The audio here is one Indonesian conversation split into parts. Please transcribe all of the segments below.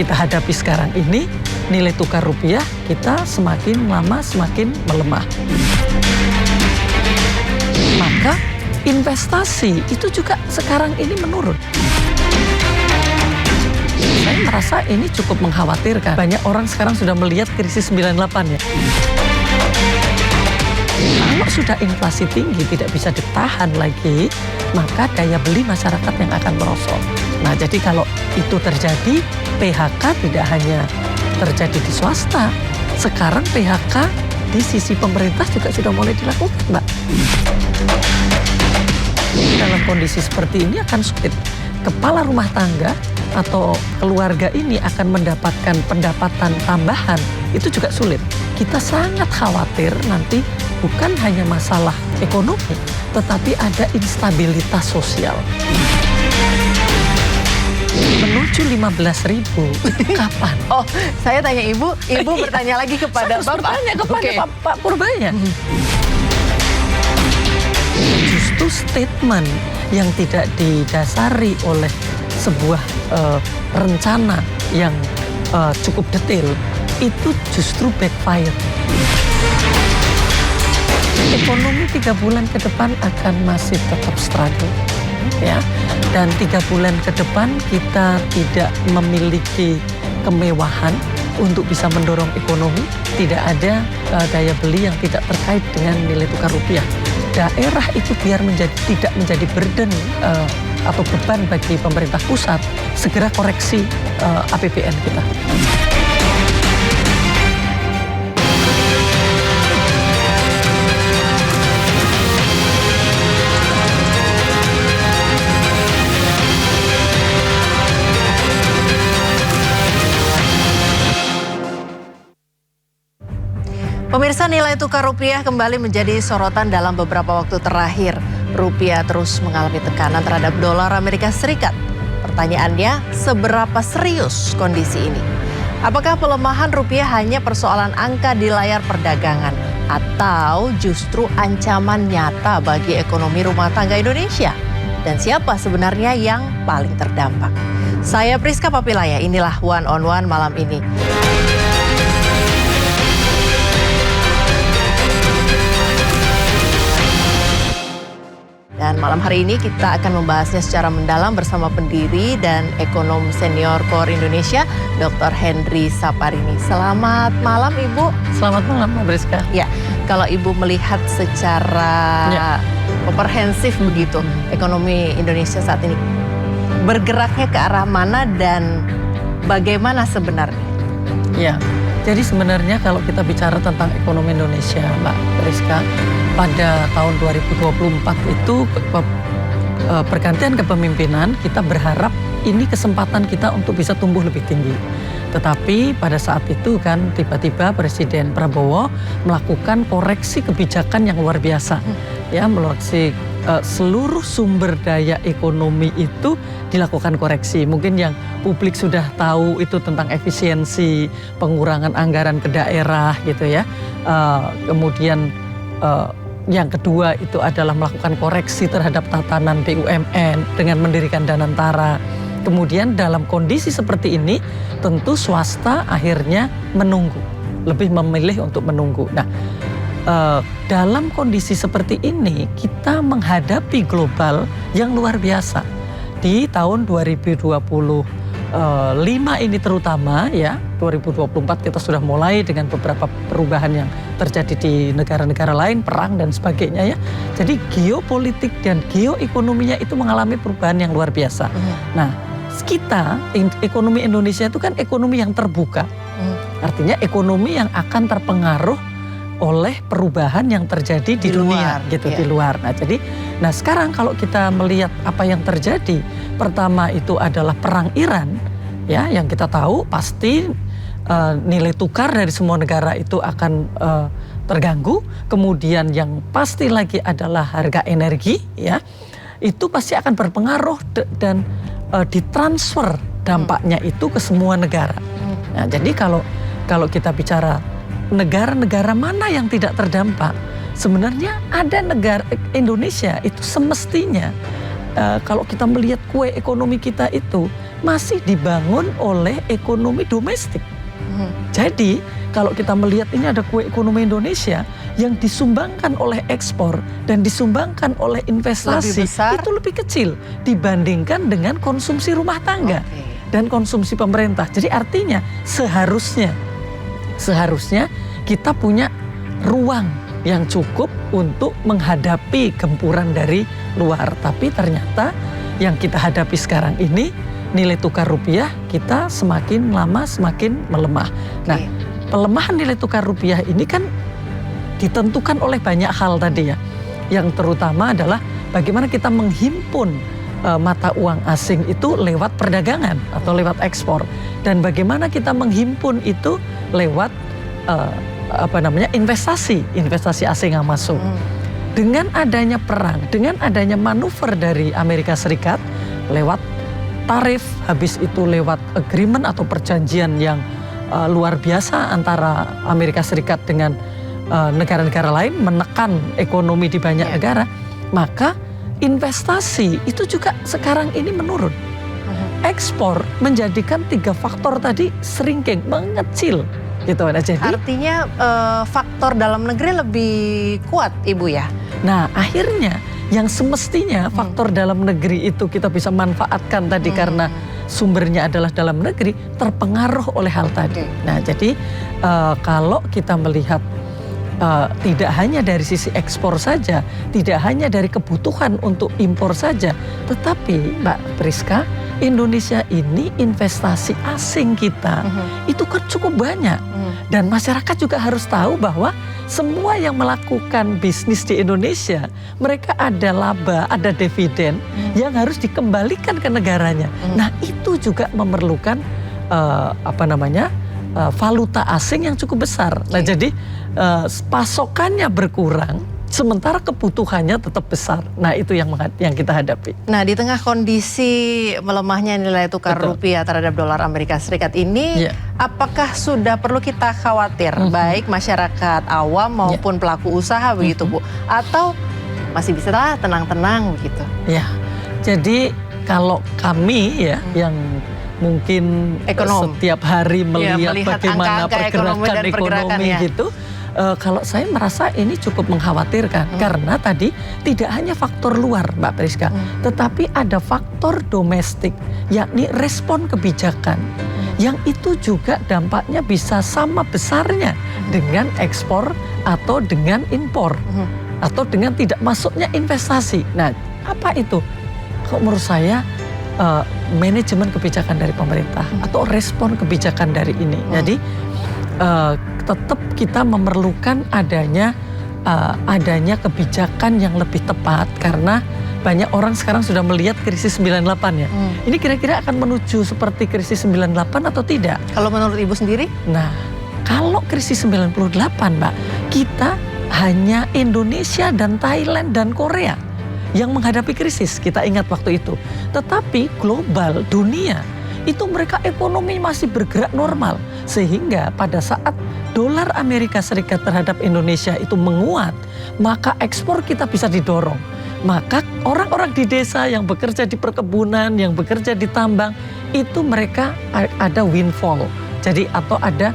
kita hadapi sekarang ini, nilai tukar rupiah kita semakin lama semakin melemah. Maka investasi itu juga sekarang ini menurun. Saya merasa ini cukup mengkhawatirkan. Banyak orang sekarang sudah melihat krisis 98 ya. Kalau sudah inflasi tinggi tidak bisa ditahan lagi, maka daya beli masyarakat yang akan merosot. Nah, jadi kalau itu terjadi, PHK tidak hanya terjadi di swasta, sekarang PHK di sisi pemerintah juga sudah mulai dilakukan, Mbak. Dalam kondisi seperti ini akan sulit. Kepala rumah tangga atau keluarga ini akan mendapatkan pendapatan tambahan, itu juga sulit. Kita sangat khawatir nanti bukan hanya masalah ekonomi, tetapi ada instabilitas sosial. Menuju 15.000, kapan? Oh, saya tanya Ibu bertanya lagi kepada Bapak. Bertanya kepada Pak Purbaya. Justru statement yang tidak didasari oleh sebuah rencana yang cukup detail, itu justru backfire. Ekonomi 3 bulan ke depan akan masih tetap struggle, ya. Dan 3 bulan ke depan kita tidak memiliki kemewahan untuk bisa mendorong ekonomi. Tidak ada daya beli yang tidak terkait dengan nilai tukar rupiah. Daerah itu biar tidak menjadi burden atau beban bagi pemerintah pusat, segera koreksi APBN kita. Pemirsa, nilai tukar rupiah kembali menjadi sorotan dalam beberapa waktu terakhir. Rupiah terus mengalami tekanan terhadap dolar Amerika Serikat. Pertanyaannya, seberapa serius kondisi ini? Apakah pelemahan rupiah hanya persoalan angka di layar perdagangan atau justru ancaman nyata bagi ekonomi rumah tangga Indonesia? Dan siapa sebenarnya yang paling terdampak? Saya Priska Papilaya, inilah One on One malam ini. Dan malam hari ini kita akan membahasnya secara mendalam bersama pendiri dan ekonom senior KOR Indonesia, Dr. Henry Saparini. Selamat malam, Ibu. Selamat malam, Mbak Priska. Ya, kalau Ibu melihat secara komprehensif begitu, ekonomi Indonesia saat ini bergeraknya ke arah mana dan bagaimana sebenarnya? Ya, jadi sebenarnya kalau kita bicara tentang ekonomi Indonesia, Mbak Priska, pada tahun 2024 itu pergantian kepemimpinan, kita berharap ini kesempatan kita untuk bisa tumbuh lebih tinggi. Tetapi pada saat itu kan tiba-tiba Presiden Prabowo melakukan koreksi kebijakan yang luar biasa. Ya, melalui seluruh sumber daya ekonomi itu dilakukan koreksi. Mungkin yang publik sudah tahu itu tentang efisiensi, pengurangan anggaran ke daerah gitu ya. Kemudian yang kedua itu adalah melakukan koreksi terhadap tatanan BUMN dengan mendirikan Danantara. Kemudian dalam kondisi seperti ini tentu swasta akhirnya menunggu, lebih memilih untuk menunggu. Nah, dalam kondisi seperti ini kita menghadapi global yang luar biasa. Di tahun 2025 ini terutama ya, 2024 kita sudah mulai dengan beberapa perubahan yang terjadi di negara-negara lain, perang dan sebagainya ya. Jadi geopolitik dan geoekonominya itu mengalami perubahan yang luar biasa. Nah, kita ekonomi Indonesia itu kan ekonomi yang terbuka. Artinya ekonomi yang akan terpengaruh oleh perubahan yang terjadi di dunia gitu, di luar. Nah, jadi sekarang kalau kita melihat apa yang terjadi, pertama itu adalah perang Iran ya, yang kita tahu pasti nilai tukar dari semua negara itu akan terganggu. Kemudian yang pasti lagi adalah harga energi ya, itu pasti akan berpengaruh dan ditransfer dampaknya itu ke semua negara. Nah, jadi kalau kita bicara negara-negara mana yang tidak terdampak, sebenarnya ada negara Indonesia itu semestinya kalau kita melihat kue ekonomi kita itu masih dibangun oleh ekonomi domestik. Jadi kalau kita melihat ini ada kue ekonomi Indonesia yang disumbangkan oleh ekspor dan disumbangkan oleh investasi itu lebih kecil dibandingkan dengan konsumsi rumah tangga dan konsumsi pemerintah. Jadi artinya seharusnya kita punya ruang yang cukup untuk menghadapi gempuran dari luar. Tapi ternyata yang kita hadapi sekarang ini nilai tukar rupiah kita semakin lama semakin melemah. Nah, pelemahan nilai tukar rupiah ini kan ditentukan oleh banyak hal tadi ya. Yang terutama adalah bagaimana kita menghimpun mata uang asing itu lewat perdagangan atau lewat ekspor. Dan bagaimana kita menghimpun itu lewat investasi asing yang masuk. Dengan adanya perang, dengan adanya manuver dari Amerika Serikat lewat tarif, habis itu lewat agreement atau perjanjian yang luar biasa antara Amerika Serikat dengan negara-negara lain menekan ekonomi di banyak negara, maka investasi itu juga sekarang ini menurun. Ekspor menjadikan 3 faktor tadi shrinking, mengecil gitu. Nah, jadi artinya faktor dalam negeri lebih kuat, Ibu ya. Nah, akhirnya yang semestinya faktor dalam negeri itu kita bisa manfaatkan tadi karena sumbernya adalah dalam negeri terpengaruh oleh hal tadi. Nah, jadi kalau kita melihat tidak hanya dari sisi ekspor saja, tidak hanya dari kebutuhan untuk impor saja, tetapi Mbak Priska, Indonesia ini investasi asing kita itu kan cukup banyak. Dan masyarakat juga harus tahu bahwa semua yang melakukan bisnis di Indonesia, mereka ada laba, ada dividen yang harus dikembalikan ke negaranya. Nah, itu juga memerlukan valuta asing yang cukup besar. Nah, jadi pasokannya berkurang, sementara kebutuhannya tetap besar. Nah, itu yang kita hadapi. Nah, di tengah kondisi melemahnya nilai tukar rupiah terhadap dolar Amerika Serikat ini, apakah sudah perlu kita khawatir, baik masyarakat awam maupun pelaku usaha begitu, Bu? Atau masih bisa tenang-tenang begitu? Ya, jadi kalau kami ya yang mungkin setiap hari melihat bagaimana angka-angka pergerakan ekonomi gitu. Kalau saya merasa ini cukup mengkhawatirkan karena tadi tidak hanya faktor luar Mbak Priska, tetapi ada faktor domestik, yakni respon kebijakan yang itu juga dampaknya bisa sama besarnya dengan ekspor atau dengan impor atau dengan tidak masuknya investasi. Nah, apa itu? Kok menurut saya manajemen kebijakan dari pemerintah atau respon kebijakan dari ini. Jadi tetap kita memerlukan adanya kebijakan yang lebih tepat karena banyak orang sekarang sudah melihat krisis 98 ya. Ini kira-kira akan menuju seperti krisis 98 atau tidak? Kalau menurut Ibu sendiri? Nah, kalau krisis 98 Mbak, kita hanya Indonesia dan Thailand dan Korea yang menghadapi krisis, kita ingat waktu itu. Tetapi global, dunia, itu mereka ekonomi masih bergerak normal. Sehingga pada saat dolar Amerika Serikat terhadap Indonesia itu menguat, maka ekspor kita bisa didorong. Maka orang-orang di desa yang bekerja di perkebunan, yang bekerja di tambang, itu mereka ada windfall. Jadi atau ada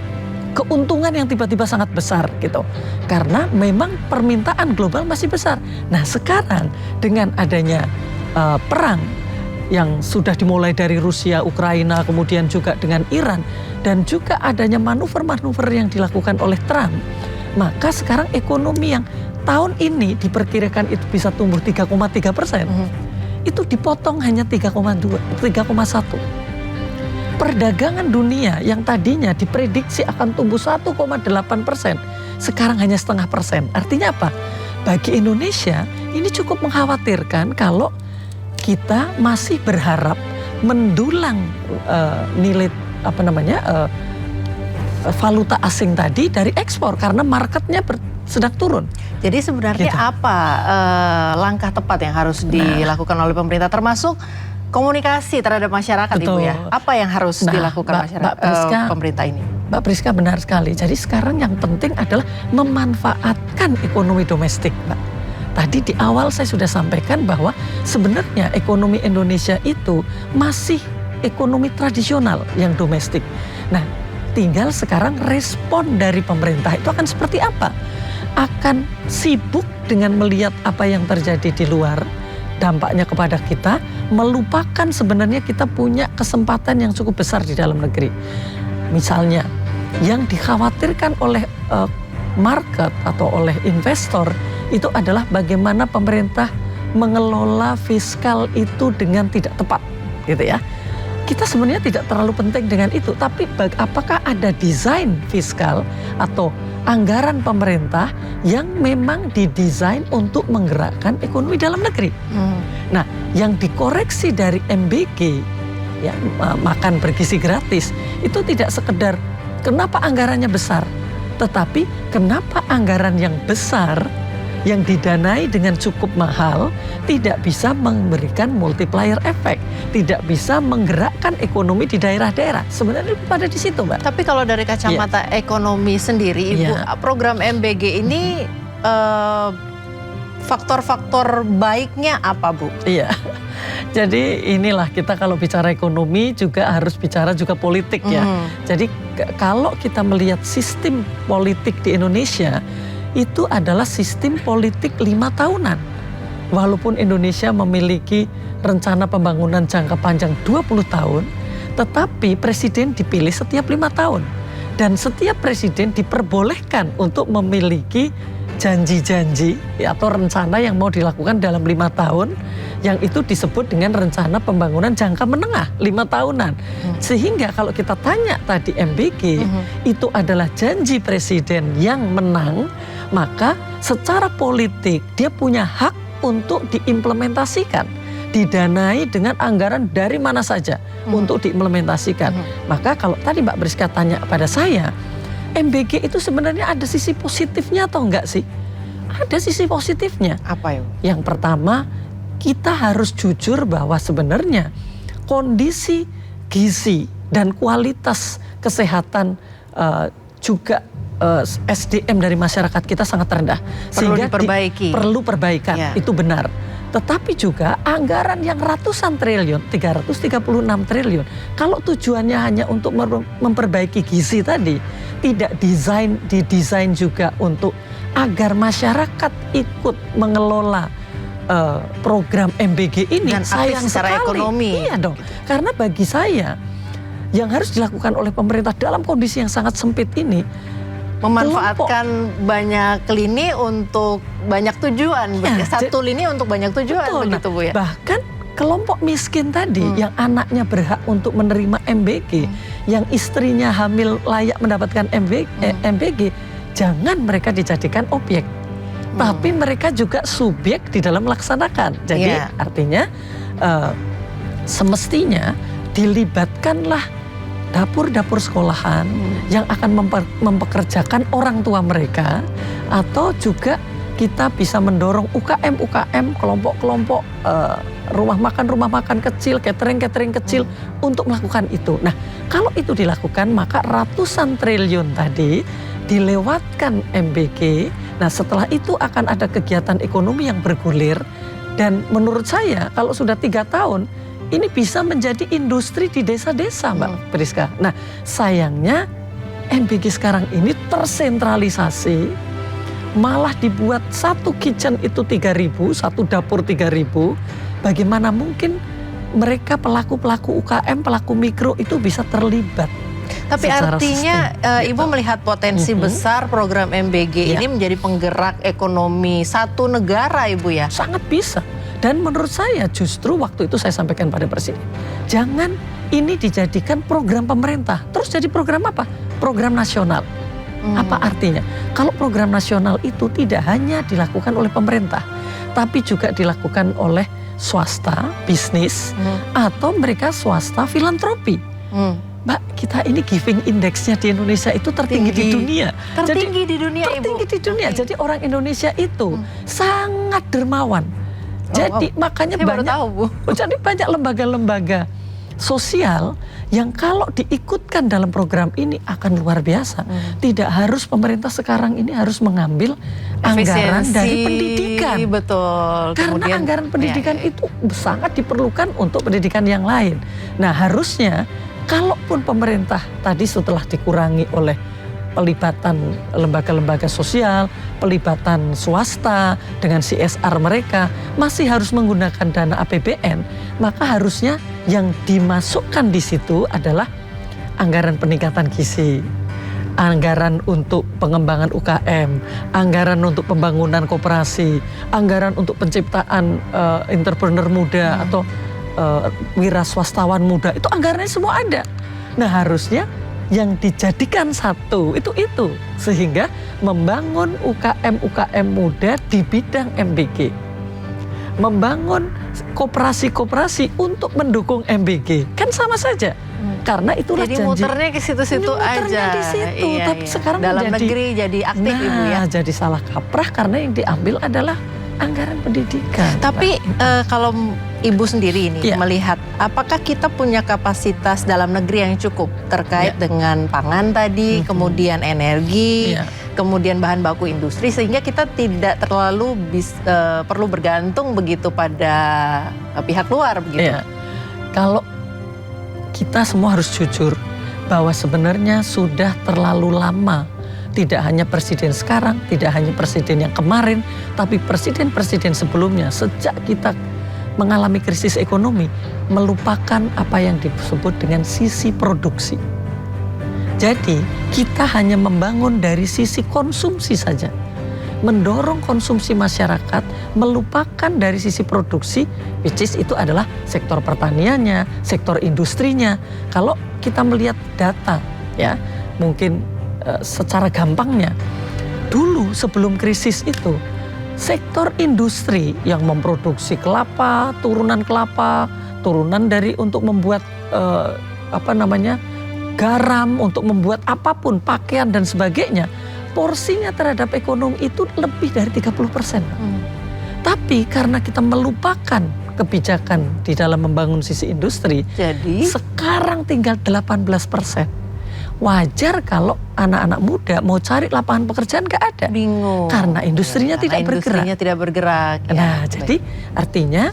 keuntungan yang tiba-tiba sangat besar gitu. Karena memang permintaan global masih besar. Nah, sekarang dengan adanya perang yang sudah dimulai dari Rusia, Ukraina, kemudian juga dengan Iran, dan juga adanya manuver-manuver yang dilakukan oleh Trump, maka sekarang ekonomi yang tahun ini diperkirakan itu bisa tumbuh 3,3%, itu dipotong hanya 3,1%. Perdagangan dunia yang tadinya diprediksi akan tumbuh 1,8%, sekarang hanya 0,5%. Artinya apa? Bagi Indonesia ini cukup mengkhawatirkan kalau kita masih berharap mendulang nilai valuta asing tadi dari ekspor karena marketnya sedang turun. Jadi sebenarnya apa langkah tepat yang harus dilakukan oleh pemerintah, termasuk komunikasi terhadap masyarakat? Betul. Ibu ya? Apa yang harus dilakukan pemerintah ini? Mbak Priska benar sekali. Jadi sekarang yang penting adalah memanfaatkan ekonomi domestik, Mbak. Tadi di awal saya sudah sampaikan bahwa sebenarnya ekonomi Indonesia itu masih ekonomi tradisional yang domestik. Nah, tinggal sekarang respon dari pemerintah itu akan seperti apa? Akan sibuk dengan melihat apa yang terjadi di luar, dampaknya kepada kita, melupakan sebenarnya kita punya kesempatan yang cukup besar di dalam negeri. Misalnya, yang dikhawatirkan oleh market atau oleh investor itu adalah bagaimana pemerintah mengelola fiskal itu dengan tidak tepat, gitu ya. Kita sebenarnya tidak terlalu penting dengan itu, tapi apakah ada desain fiskal atau anggaran pemerintah yang memang didesain untuk menggerakkan ekonomi dalam negeri? Nah, yang dikoreksi dari MBG, ya, makan bergizi gratis, itu tidak sekedar kenapa anggarannya besar, tetapi kenapa anggaran yang besar yang didanai dengan cukup mahal tidak bisa memberikan multiplier effect, tidak bisa menggerakkan ekonomi di daerah-daerah. Sebenarnya pada di situ, Mbak. Tapi kalau dari kacamata ekonomi sendiri, Ibu, program MBG ini faktor-faktor baiknya apa, Bu? Iya. Jadi inilah kita kalau bicara ekonomi juga harus bicara juga politik ya. Jadi kalau kita melihat sistem politik di Indonesia, itu adalah sistem politik 5 tahunan. Walaupun Indonesia memiliki rencana pembangunan jangka panjang 20 tahun, tetapi presiden dipilih setiap 5 tahun. Dan setiap presiden diperbolehkan untuk memiliki janji-janji atau rencana yang mau dilakukan dalam 5 tahun, yang itu disebut dengan rencana pembangunan jangka menengah 5 tahunan. Sehingga kalau kita tanya tadi MBG, itu adalah janji presiden yang menang, maka secara politik dia punya hak untuk diimplementasikan, didanai dengan anggaran dari mana saja untuk diimplementasikan. Maka kalau tadi Mbak Priska tanya pada saya, MBG itu sebenarnya ada sisi positifnya atau enggak sih? Ada sisi positifnya. Apa ya? Yang pertama, kita harus jujur bahwa sebenarnya kondisi gizi dan kualitas kesehatan juga SDM dari masyarakat kita sangat rendah. Perlu diperbaiki. Perlu perbaikan, ya. Itu benar. Tetapi juga anggaran yang ratusan triliun, 336 triliun. Kalau tujuannya hanya untuk memperbaiki gizi tadi, tidak didesain juga untuk agar masyarakat ikut mengelola program MBG ini. Dan sayang secara sekali. Ekonomi. Iya dong. Karena bagi saya yang harus dilakukan oleh pemerintah dalam kondisi yang sangat sempit ini, memanfaatkan banyak lini untuk banyak tujuan, satu lini untuk banyak tujuan, betul, begitu Bu ya. Bahkan kelompok miskin tadi yang anaknya berhak untuk menerima MBG, yang istrinya hamil layak mendapatkan MBG, jangan mereka dijadikan objek, tapi mereka juga subjek di dalam melaksanakan. Jadi artinya semestinya dilibatkanlah dapur-dapur sekolahan yang akan mempekerjakan orang tua mereka, atau juga kita bisa mendorong UKM, kelompok-kelompok rumah makan kecil, catering kecil untuk melakukan itu. Nah, kalau itu dilakukan maka ratusan triliun tadi dilewatkan MBG. Nah, setelah itu akan ada kegiatan ekonomi yang bergulir, dan menurut saya kalau sudah 3 tahun ini bisa menjadi industri di desa-desa, Mbak Priska. Nah, sayangnya MBG sekarang ini tersentralisasi, malah dibuat satu kitchen itu 3.000, satu dapur 3.000. Bagaimana mungkin mereka pelaku-pelaku UKM, pelaku mikro itu bisa terlibat? Tapi artinya Ibu melihat potensi besar program MBG ini menjadi penggerak ekonomi satu negara, Ibu ya? Sangat bisa. Dan menurut saya justru waktu itu saya sampaikan pada Presiden, jangan ini dijadikan program pemerintah. Terus jadi program apa? Program nasional. Apa artinya? Kalau program nasional itu tidak hanya dilakukan oleh pemerintah, tapi juga dilakukan oleh swasta, bisnis, atau mereka swasta filantropi. Mbak, kita ini giving indexnya di Indonesia itu tertinggi di dunia. Tertinggi di dunia, Ibu. Tertinggi di dunia. Jadi orang Indonesia itu sangat dermawan. Jadi makanya banyak, tahu, Bu. Jadi banyak lembaga-lembaga sosial yang kalau diikutkan dalam program ini akan luar biasa. Tidak harus pemerintah sekarang ini harus mengambil anggaran dari pendidikan. Betul. Karena Kemudian, anggaran pendidikan itu sangat diperlukan untuk pendidikan yang lain. Nah, harusnya kalaupun pemerintah tadi setelah dikurangi oleh pelibatan lembaga-lembaga sosial, pelibatan swasta dengan CSR mereka, masih harus menggunakan dana APBN, maka harusnya yang dimasukkan di situ adalah anggaran peningkatan gizi, anggaran untuk pengembangan UKM, anggaran untuk pembangunan koperasi, anggaran untuk penciptaan entrepreneur muda atau wira swastawan muda, itu anggarannya semua ada. Nah, harusnya yang dijadikan satu itu sehingga membangun UKM muda di bidang MBG, membangun koperasi-koperasi untuk mendukung MBG, kan sama saja. Karena itulah jadi janji. muternya ke situ-situ aja. Di situ. Iya, Tapi sekarang dalam negeri jadi aktif Ibu ya. Jadi salah kaprah karena yang diambil adalah anggaran pendidikan. Tapi kalau Ibu sendiri ini melihat, apakah kita punya kapasitas dalam negeri yang cukup terkait dengan pangan tadi, kemudian energi, kemudian bahan baku industri, sehingga kita tidak terlalu perlu bergantung begitu pada pihak luar begitu? Iya. Kalau kita semua harus jujur bahwa sebenarnya sudah terlalu lama. Tidak hanya presiden sekarang, tidak hanya presiden yang kemarin, tapi presiden-presiden sebelumnya sejak kita mengalami krisis ekonomi melupakan apa yang disebut dengan sisi produksi. Jadi kita hanya membangun dari sisi konsumsi saja, mendorong konsumsi masyarakat, melupakan dari sisi produksi, which is itu adalah sektor pertaniannya, sektor industrinya. Kalau kita melihat data, ya mungkin secara gampangnya, dulu sebelum krisis itu sektor industri yang memproduksi kelapa, turunan dari untuk membuat garam, untuk membuat apapun, pakaian dan sebagainya, porsinya terhadap ekonomi itu lebih dari 30%. Tapi karena kita melupakan kebijakan di dalam membangun sisi industri, jadi sekarang tinggal 18%. Wajar kalau anak-anak muda mau cari lapangan pekerjaan nggak ada. Bingung. Karena industrinya tidak bergerak. Nah, jadi artinya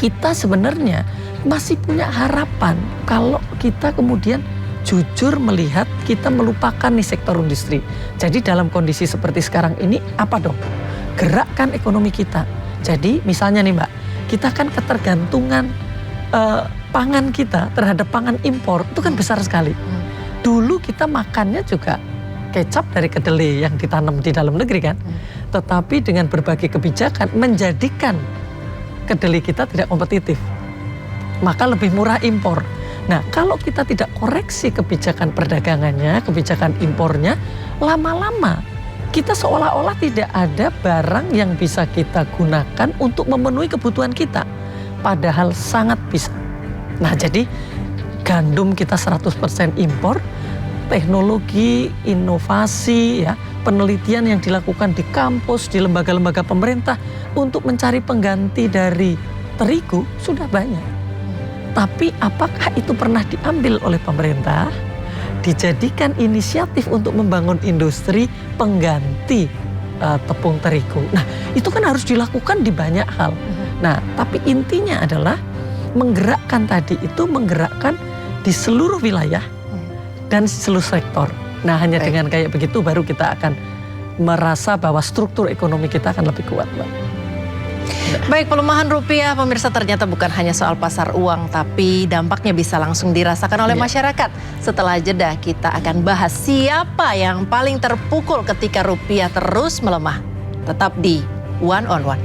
kita sebenarnya masih punya harapan kalau kita kemudian jujur melihat kita melupakan nih sektor industri. Jadi dalam kondisi seperti sekarang ini apa dong? Gerakkan ekonomi kita. Jadi misalnya nih Mbak, kita kan ketergantungan pangan kita terhadap pangan impor itu kan besar sekali. Dulu kita makannya juga kecap dari kedelai yang ditanam di dalam negeri kan. Tetapi dengan berbagai kebijakan menjadikan kedelai kita tidak kompetitif. Maka lebih murah impor. Nah, kalau kita tidak koreksi kebijakan perdagangannya, kebijakan impornya, lama-lama kita seolah-olah tidak ada barang yang bisa kita gunakan untuk memenuhi kebutuhan kita. Padahal sangat bisa. Nah, jadi gandum kita 100% impor, teknologi, inovasi, ya, penelitian yang dilakukan di kampus, di lembaga-lembaga pemerintah untuk mencari pengganti dari terigu sudah banyak. Tapi apakah itu pernah diambil oleh pemerintah? Dijadikan inisiatif untuk membangun industri pengganti tepung terigu. Nah, itu kan harus dilakukan di banyak hal. Nah, tapi intinya adalah menggerakkan di seluruh wilayah dan seluruh sektor. Nah, hanya dengan kayak begitu baru kita akan merasa bahwa struktur ekonomi kita akan lebih kuat, Mbak. Baik, pelemahan rupiah pemirsa ternyata bukan hanya soal pasar uang, tapi dampaknya bisa langsung dirasakan oleh masyarakat. Setelah jeda kita akan bahas siapa yang paling terpukul ketika rupiah terus melemah. Tetap di One on One.